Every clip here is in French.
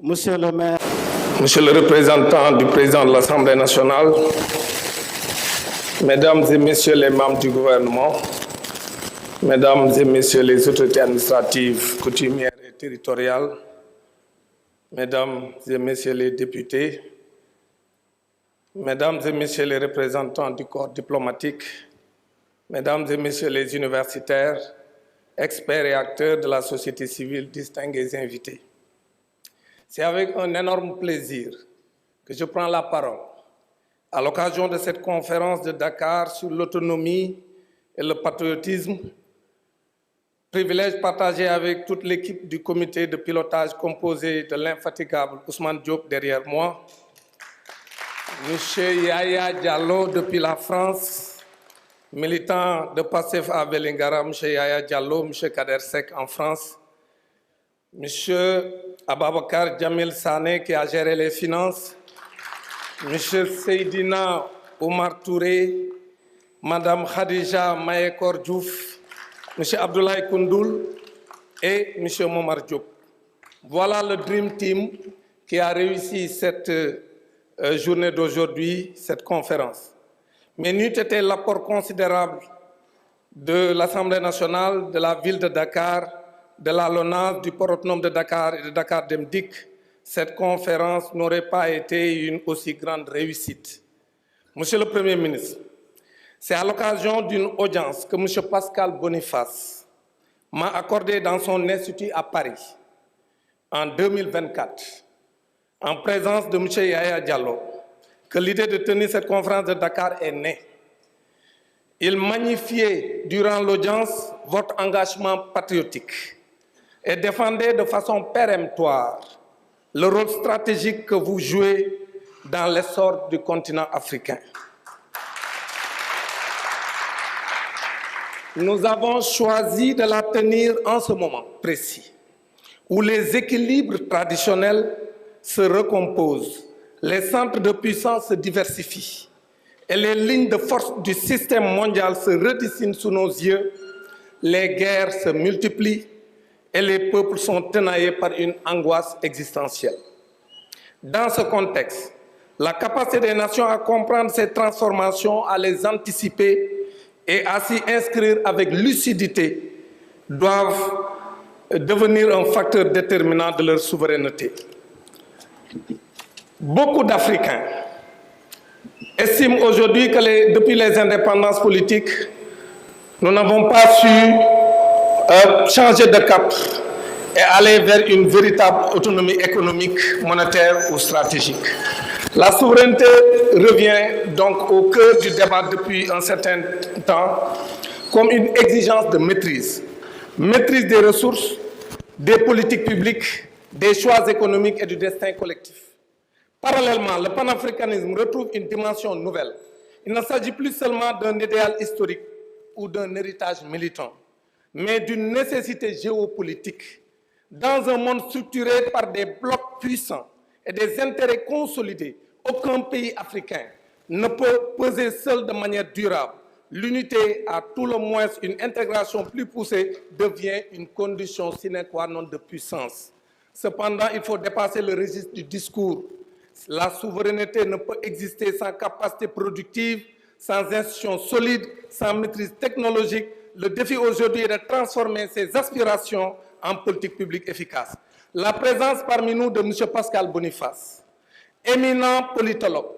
Monsieur le maire, Monsieur le représentant du président de l'Assemblée nationale, Mesdames et Messieurs les membres du gouvernement, Mesdames et Messieurs les autorités administratives, coutumières et territoriales, Mesdames et Messieurs les députés, Mesdames et Messieurs les représentants du corps diplomatique, Mesdames et Messieurs les universitaires, experts et acteurs de la société civile, distingués invités. C'est avec un énorme plaisir que je prends la parole à l'occasion de cette conférence de Dakar sur l'autonomie et le patriotisme, privilège partagé avec toute l'équipe du comité de pilotage composé de l'infatigable Ousmane Diop derrière moi, M. Yaya Diallo depuis la France, militant de PASTEF à Vélingara, M. Yaya Diallo, M. Kader Sek en France, M. Ababakar Djamil Sané qui a géré les finances, M. Seydina Omar Touré, Mme Khadija Mayekor Diouf, M. Abdoulaye Koundoul et M. Momar Diop. Voilà le Dream Team qui a réussi cette journée d'aujourd'hui, cette conférence. Mais n'eût été l'apport considérable de l'Assemblée nationale, de la ville de Dakar, de la LONASE, du port autonome de Dakar et de Dakar Demdik, cette conférence n'aurait pas été une aussi grande réussite. Monsieur le Premier ministre, c'est à l'occasion d'une audience que M. Pascal Boniface m'a accordée dans son institut à Paris en 2024, en présence de M. Yaya Diallo, que l'idée de tenir cette conférence de Dakar est née. Il magnifiait durant l'audience votre engagement patriotique et défendait de façon péremptoire le rôle stratégique que vous jouez dans l'essor du continent africain. Nous avons choisi de la tenir en ce moment précis, où les équilibres traditionnels se recomposent, les centres de puissance se diversifient et les lignes de force du système mondial se redessinent sous nos yeux, les guerres se multiplient et les peuples sont tenaillés par une angoisse existentielle. Dans ce contexte, la capacité des nations à comprendre ces transformations, à les anticiper et à s'y inscrire avec lucidité doivent devenir un facteur déterminant de leur souveraineté. Beaucoup d'Africains estiment aujourd'hui que depuis les indépendances politiques, nous n'avons pas su changer de cap et aller vers une véritable autonomie économique, monétaire ou stratégique. La souveraineté revient donc au cœur du débat depuis un certain temps comme une exigence de maîtrise. Maîtrise des ressources, des politiques publiques, des choix économiques et du destin collectif. Parallèlement, le panafricanisme retrouve une dimension nouvelle. Il ne s'agit plus seulement d'un idéal historique ou d'un héritage militant, mais d'une nécessité géopolitique. Dans un monde structuré par des blocs puissants et des intérêts consolidés, aucun pays africain ne peut peser seul de manière durable. L'unité, à tout le moins une intégration plus poussée, devient une condition sine qua non de puissance. Cependant, il faut dépasser le registre du discours. La souveraineté ne peut exister sans capacité productive, sans institutions solides, sans maîtrise technologique. Le défi aujourd'hui est de transformer ces aspirations en politique publique efficace. La présence parmi nous de M. Pascal Boniface, éminent politologue,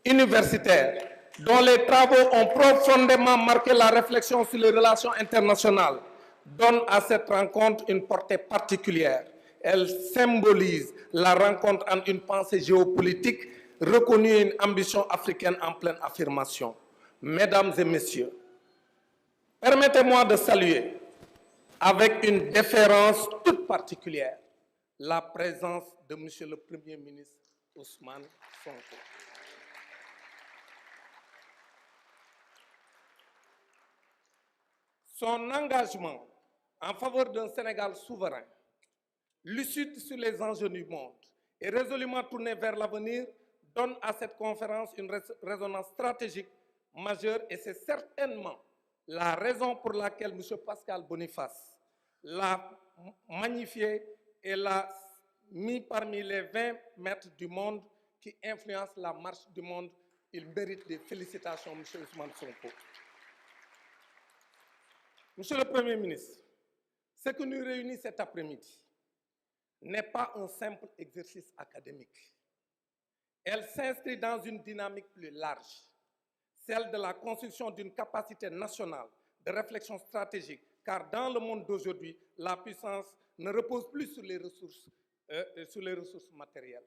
universitaire, dont les travaux ont profondément marqué la réflexion sur les relations internationales, donne à cette rencontre une portée particulière. Elle symbolise la rencontre entre une pensée géopolitique reconnue et une ambition africaine en pleine affirmation. Mesdames et messieurs, permettez-moi de saluer avec une déférence toute particulière la présence de M. le Premier ministre Ousmane Sonko. Son engagement en faveur d'un Sénégal souverain, lucide sur les enjeux du monde et résolument tourné vers l'avenir, donne à cette conférence une résonance stratégique majeure et c'est certainement la raison pour laquelle M. Pascal Boniface l'a magnifié et l'a mis parmi les 20 maîtres du monde qui influencent la marche du monde. Il mérite des félicitations, M. Ousmane Sonko. Monsieur le Premier ministre, ce que nous réunit cet après-midi n'est pas un simple exercice académique. Elle s'inscrit dans une dynamique plus large, celle de la construction d'une capacité nationale de réflexion stratégique, car dans le monde d'aujourd'hui, la puissance ne repose plus sur les ressources matérielles.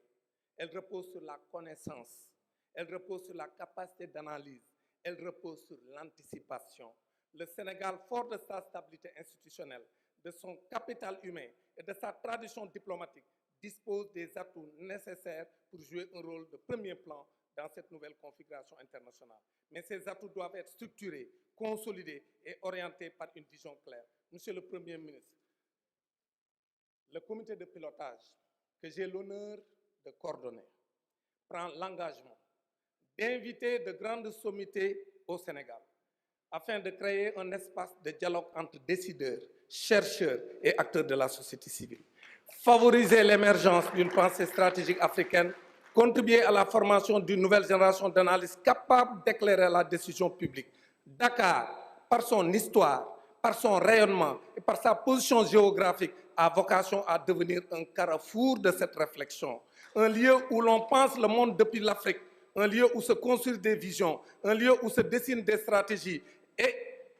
Elle repose sur la connaissance, elle repose sur la capacité d'analyse, elle repose sur l'anticipation. Le Sénégal, fort de sa stabilité institutionnelle, de son capital humain et de sa tradition diplomatique, dispose des atouts nécessaires pour jouer un rôle de premier plan dans cette nouvelle configuration internationale. Mais ces atouts doivent être structurés, consolidés et orientés par une vision claire. Monsieur le Premier ministre, le comité de pilotage que j'ai l'honneur de coordonner prend l'engagement d'inviter de grandes sommités au Sénégal afin de créer un espace de dialogue entre décideurs, chercheurs et acteurs de la société civile. Favoriser l'émergence d'une pensée stratégique africaine, contribuer à la formation d'une nouvelle génération d'analystes capables d'éclairer la décision publique. Dakar, par son histoire, par son rayonnement et par sa position géographique, a vocation à devenir un carrefour de cette réflexion. Un lieu où l'on pense le monde depuis l'Afrique, un lieu où se construisent des visions, un lieu où se dessinent des stratégies. Et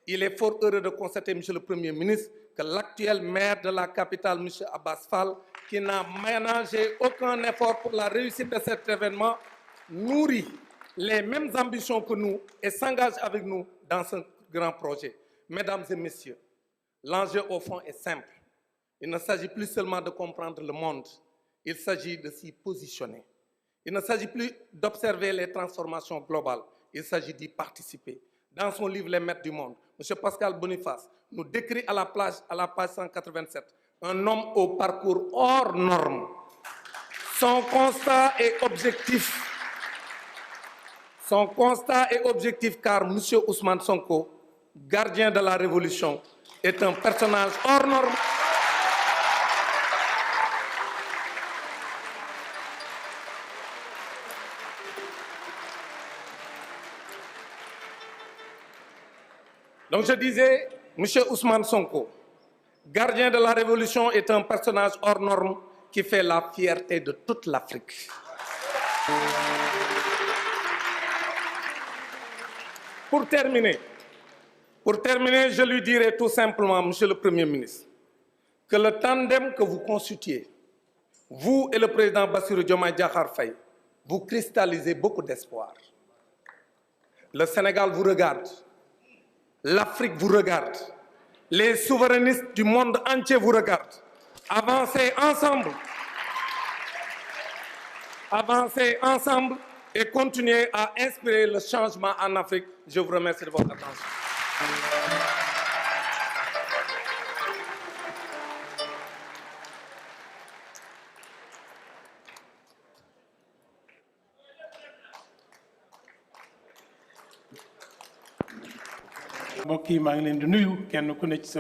il est fort heureux de constater, Monsieur le Premier ministre, que l'actuel maire de la capitale, M. Abbas Fall, qui n'a ménagé aucun effort pour la réussite de cet événement, nourrit les mêmes ambitions que nous et s'engage avec nous dans ce grand projet. Mesdames et messieurs, l'enjeu au fond est simple. Il ne s'agit plus seulement de comprendre le monde, il s'agit de s'y positionner. Il ne s'agit plus d'observer les transformations globales, il s'agit d'y participer. Dans son livre « Les maîtres du monde », M. Pascal Boniface nous décrit à la page 187 un homme au parcours hors norme. Son constat est objectif car M. Ousmane Sonko, gardien de la Révolution, est un personnage hors norme. Donc je disais, M. Ousmane Sonko, gardien de la Révolution, est un personnage hors norme qui fait la fierté de toute l'Afrique. Pour terminer, je lui dirai tout simplement, Monsieur le Premier ministre, que le tandem que vous constituez, vous et le président Bassirou Diomaye Diakhar Faye, vous cristallisez beaucoup d'espoir. Le Sénégal vous regarde. L'Afrique vous regarde, les souverainistes du monde entier vous regardent. Avancez ensemble et continuez à inspirer le changement en Afrique. Je vous remercie de votre attention. mbokk yi maa ngi leen di nuyu kenn ku ne ci sa